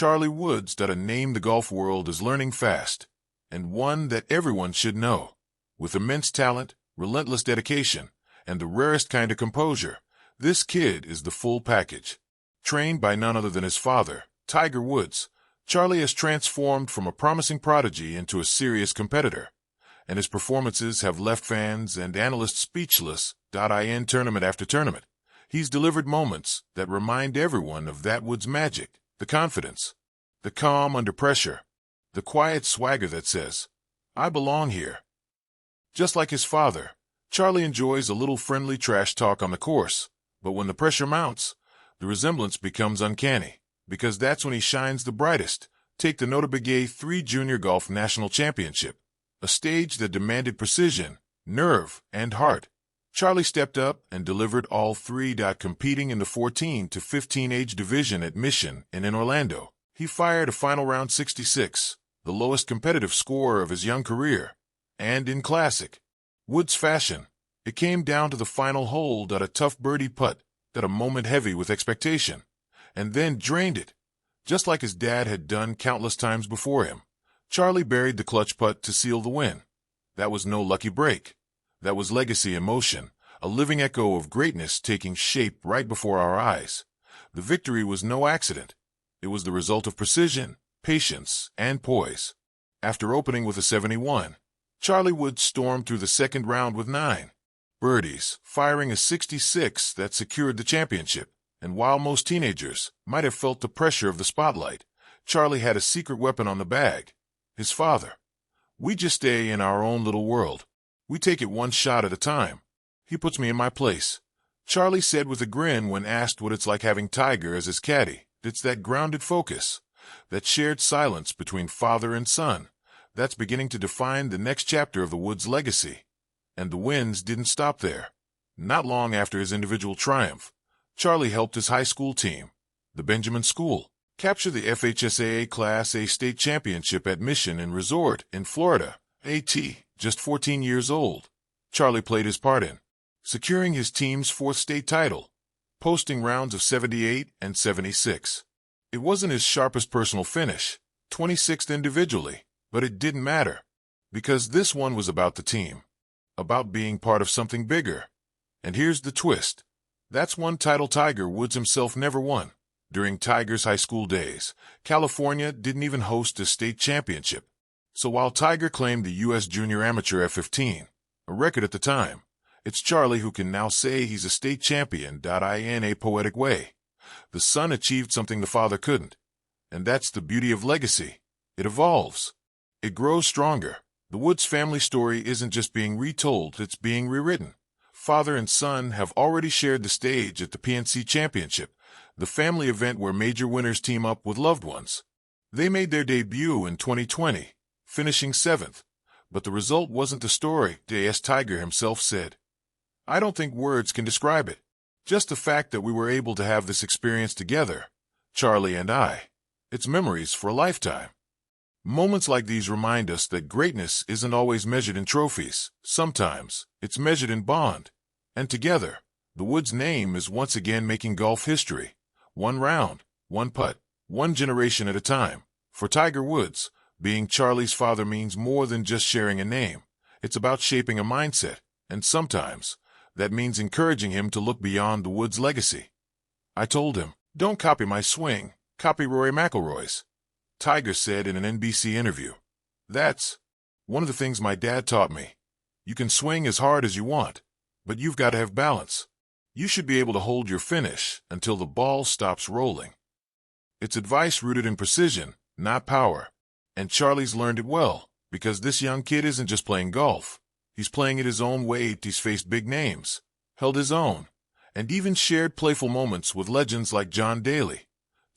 Charlie Woods, a name the golf world is learning fast, and one that everyone should know. With immense talent, relentless dedication, and the rarest kind of composure, this kid is the full package. Trained by none other than his father, Tiger Woods, Charlie has transformed from a promising prodigy into a serious competitor, and his performances have left fans and analysts speechless. In tournament after tournament, he's delivered moments that remind everyone of that Woods magic, the confidence, the calm under pressure, the quiet swagger that says, "I belong here." Just like his father, Charlie enjoys a little friendly trash talk on the course, but when the pressure mounts, the resemblance becomes uncanny, because that's when he shines the brightest. Take the Nota B'Gaye 3 Junior Golf National Championship, a stage that demanded precision, nerve, and heart. Charlie stepped up and delivered all three. Competing in the 14 to 15 age division at Mission and in Orlando, he fired a final round 66, the lowest competitive score of his young career. And in classic Woods fashion, it came down to the final hole. A tough birdie putt, a moment heavy with expectation, and then drained it. Just like his dad had done countless times before him, Charlie buried the clutch putt to seal the win. That was no lucky break. That was legacy in motion, a living echo of greatness taking shape right before our eyes. The victory was no accident. It was the result of precision, patience, and poise. After opening with a 71, Charlie Woods stormed through the second round with 9 birdies, firing a 66 that secured the championship. And while most teenagers might have felt the pressure of the spotlight, Charlie had a secret weapon on the bag: his father. "We just stay in our own little world. We take it one shot at a time. He puts me in my place," Charlie said with a grin when asked what it's like having Tiger as his caddy. It's that grounded focus, that shared silence between father and son, that's beginning to define the next chapter of the Woods legacy. And the wins didn't stop there. Not long after his individual triumph, Charlie helped his high school team, the Benjamin School, capture the FHSAA Class A state championship at Mission and Resort in Florida. Just 14 years old, Charlie played his part in securing his team's 4th state title, posting rounds of 78 and 76. It wasn't his sharpest personal finish, 26th individually, but it didn't matter, because this one was about the team, about being part of something bigger. And here's the twist. That's one title Tiger Woods himself never won. During Tiger's high school days, California didn't even host a state championship. So while Tiger claimed the U.S. Junior Amateur F15, a record at the time, it's Charlie who can now say he's a state champion. In a poetic way, the son achieved something the father couldn't. And that's the beauty of legacy. It evolves. It grows stronger. The Woods family story isn't just being retold, it's being rewritten. Father and son have already shared the stage at the PNC Championship, the family event where major winners team up with loved ones. They made their debut in 2020, finishing 7th, but the result wasn't the story. As Tiger himself said, "I don't think words can describe it. Just the fact that we were able to have this experience together, Charlie and I. It's memories for a lifetime." Moments like these remind us that greatness isn't always measured in trophies. Sometimes it's measured in bond. And together, the Woods name is once again making golf history. One round, one putt, one generation at a time. For Tiger Woods, being Charlie's father means more than just sharing a name. It's about shaping a mindset, and sometimes that means encouraging him to look beyond the Woods legacy. "I told him, don't copy my swing, copy Rory McIlroy's," Tiger said in an NBC interview. "That's one of the things my dad taught me. You can swing as hard as you want, but you've got to have balance. You should be able to hold your finish until the ball stops rolling." It's advice rooted in precision, not power. And Charlie's learned it well, because this young kid isn't just playing golf. He's playing it his own way. He's faced big names, held his own, and even shared playful moments with legends like John Daly,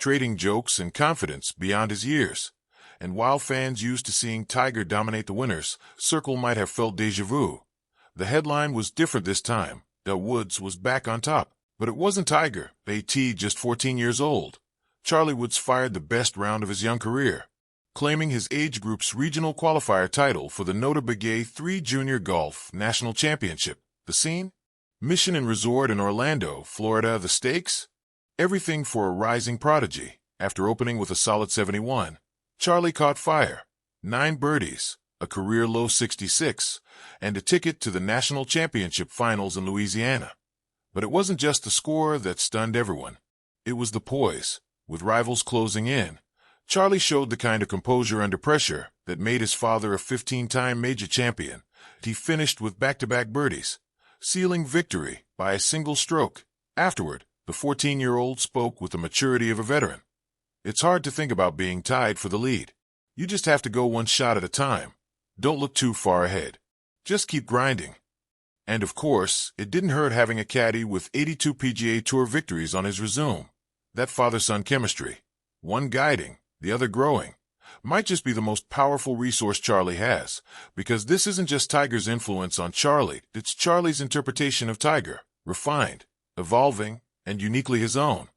trading jokes and confidence beyond his years. And while fans used to seeing Tiger dominate the winners circle might have felt deja vu, the headline was different this time. The Woods was back on top. But it wasn't Tiger, just 14 years old. Charlie Woods fired the best round of his young career, claiming his age group's regional qualifier title for the Nota B'Gaye 3 Junior Golf National Championship. The scene? Mission and Resort in Orlando, Florida. The stakes? Everything for a rising prodigy. After opening with a solid 71, Charlie caught fire. 9 birdies, a career-low 66, and a ticket to the National Championship Finals in Louisiana. But it wasn't just the score that stunned everyone. It was the poise. With rivals closing in, Charlie showed the kind of composure under pressure that made his father a 15-time major champion. He finished with back-to-back birdies, sealing victory by a single stroke. Afterward, the 14-year-old spoke with the maturity of a veteran. It's hard to think about being tied for the lead. You just have to go one shot at a time. Don't look too far ahead. Just keep grinding. And of course, it didn't hurt having a caddy with 82 PGA Tour victories on his resume. That father-son chemistry, one guiding, the other growing, might just be the most powerful resource Charlie has, because this isn't just Tiger's influence on Charlie, it's Charlie's interpretation of Tiger, refined, evolving, and uniquely his own.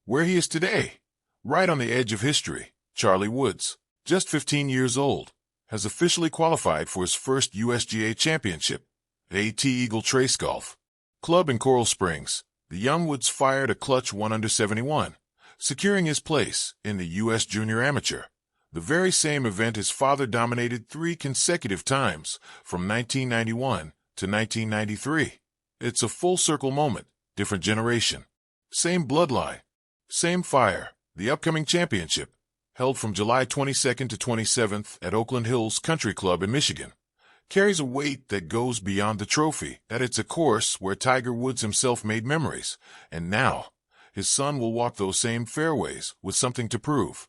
Where he is today, right on the edge of history, Charlie Woods, just 15 years old, has officially qualified for his first USGA championship at AT Eagle Trace Golf Club in Coral Springs. The young Woods fired a clutch 1-71, securing his place in the U.S. Junior Amateur, the very same event his father dominated 3 consecutive times from 1991 to 1993. It's a full-circle moment, different generation. Same bloodline, same fire. The upcoming championship, held from July 22nd to 27th at Oakland Hills Country Club in Michigan, carries a weight that goes beyond the trophy. That it's a course where Tiger Woods himself made memories, and now his son will walk those same fairways with something to prove.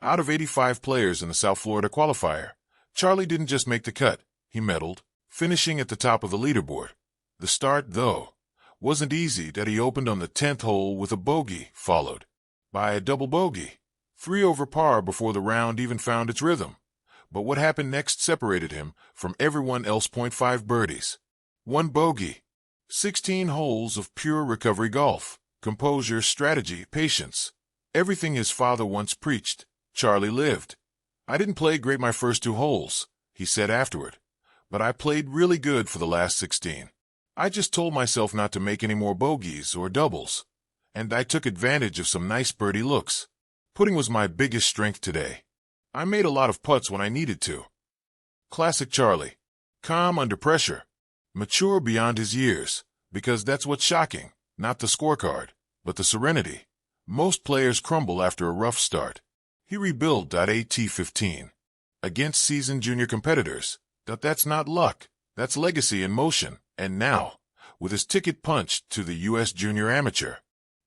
Out of 85 players in the South Florida qualifier, Charlie didn't just make the cut, he medaled, finishing at the top of the leaderboard. The start, though, wasn't easy. That he opened on the 10th hole with a bogey, followed by a double bogey, 3 over par before the round even found its rhythm. But what happened next separated him from everyone else. 0.5 birdies, 1 bogey, 16 holes of pure recovery golf, composure, strategy, patience. Everything his father once preached, Charlie lived. I didn't play great my first 2 holes, he said afterward, but I played really good for the last 16. I just told myself not to make any more bogeys or doubles, and I took advantage of some nice birdie looks. Putting was my biggest strength today. I made a lot of putts when I needed to. Classic Charlie. Calm under pressure. Mature beyond his years, because that's what's shocking, not the scorecard, but the serenity. Most players crumble after a rough start. He rebuilt at AT-15. Against seasoned junior competitors. That's not luck, that's legacy in motion. And now, with his ticket punched to the U.S. Junior Amateur,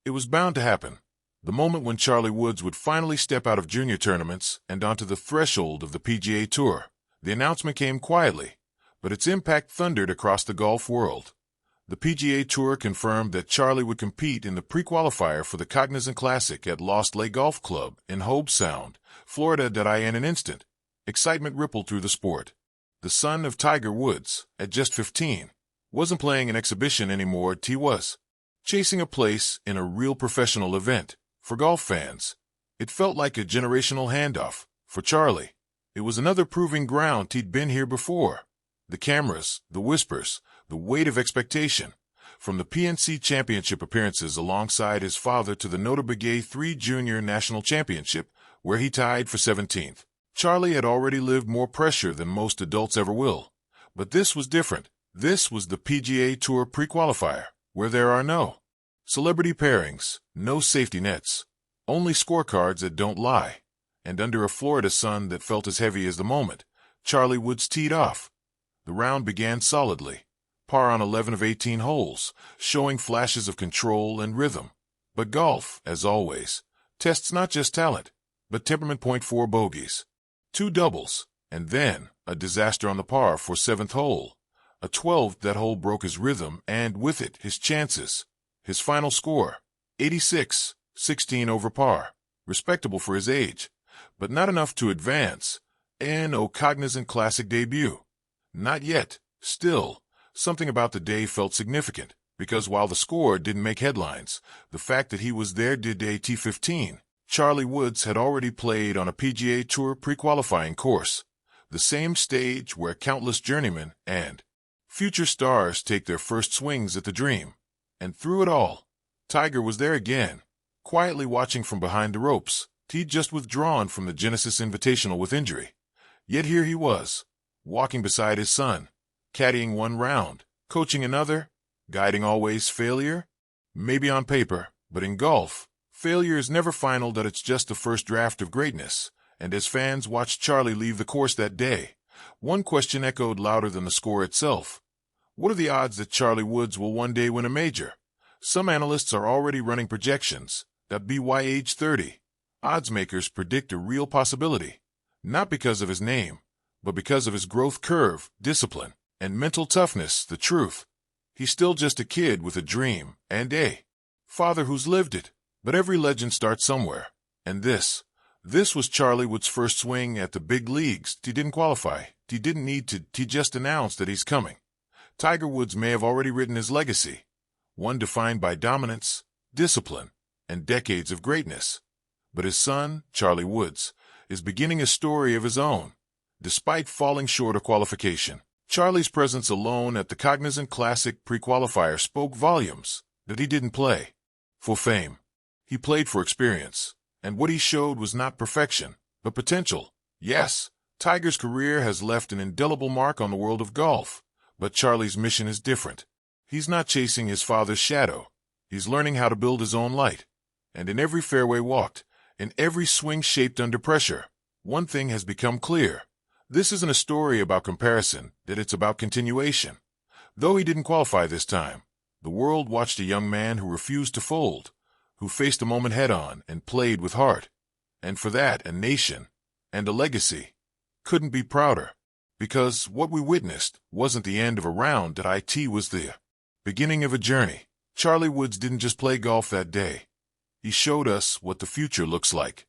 it was bound to happen. The moment when Charlie Woods would finally step out of junior tournaments and onto the threshold of the PGA Tour. The announcement came quietly, but its impact thundered across the golf world. The PGA Tour confirmed that Charlie would compete in the pre-qualifier for the Cognizant Classic at Lost Lake Golf Club in Hobe Sound, Florida. In an instant, excitement rippled through the sport. The son of Tiger Woods, at just 15, wasn't playing an exhibition anymore. He was chasing a place in a real professional event. For golf fans, it felt like a generational handoff. For Charlie, it was another proving ground. He'd been here before. The cameras, the whispers, the weight of expectation. From the PNC Championship appearances alongside his father to the Nota Begay 3 Junior National Championship, where he tied for 17th. Charlie had already lived more pressure than most adults ever will. But this was different. This was the PGA Tour pre-qualifier, where there are no celebrity pairings, no safety nets, only scorecards that don't lie. And under a Florida sun that felt as heavy as the moment, Charlie Woods teed off. The round began solidly, par on 11 of 18 holes, showing flashes of control and rhythm. But golf, as always, tests not just talent, but temperament. 0.4 bogeys, 2 doubles, and then a disaster on the par for 7th hole. A 12th that hole broke his rhythm and with it his chances. His final score, 86, 16 over par, respectable for his age, but not enough to advance. No Cognizant Classic debut. Not yet. Still, something about the day felt significant, because while the score didn't make headlines, the fact that he was there did. AT-15. Charlie Woods had already played on a PGA Tour pre-qualifying course, the same stage where countless journeymen and future stars take their first swings at the dream. And through it all, Tiger was there again, quietly watching from behind the ropes, He'd just withdrawn from the Genesis Invitational with injury. Yet here he was, walking beside his son, caddying one round, coaching another, guiding always failure? Maybe on paper, but in golf, failure is never final. That it's just the first draft of greatness. And as fans watched Charlie leave the course that day, one question echoed louder than the score itself. What are the odds that Charlie Woods will one day win a major? Some analysts are already running projections that by age 30, odds makers predict a real possibility, not because of his name, but because of his growth curve, discipline, and mental toughness. The truth, he's still just a kid with a dream and a father who's lived it. But every legend starts somewhere, and this was Charlie Woods' first swing at the big leagues. He didn't qualify. He didn't need to. He just announced that he's coming. Tiger Woods may have already written his legacy, one defined by dominance, discipline, and decades of greatness. But his son, Charlie Woods, is beginning a story of his own. Despite falling short of qualification, Charlie's presence alone at the Cognizant Classic pre-qualifier spoke volumes. That he didn't play for fame. He played for experience. And what he showed was not perfection, but potential. Yes, Tiger's career has left an indelible mark on the world of golf. But Charlie's mission is different. He's not chasing his father's shadow. He's learning how to build his own light. And in every fairway walked, in every swing shaped under pressure, one thing has become clear. This isn't a story about comparison, that it's about continuation. Though he didn't qualify this time, the world watched a young man who refused to fold, who faced a moment head-on and played with heart. And for that, a nation and a legacy couldn't be prouder. Because what we witnessed wasn't the end of a round. That it was the beginning of a journey. Charlie Woods didn't just play golf that day. He showed us what the future looks like.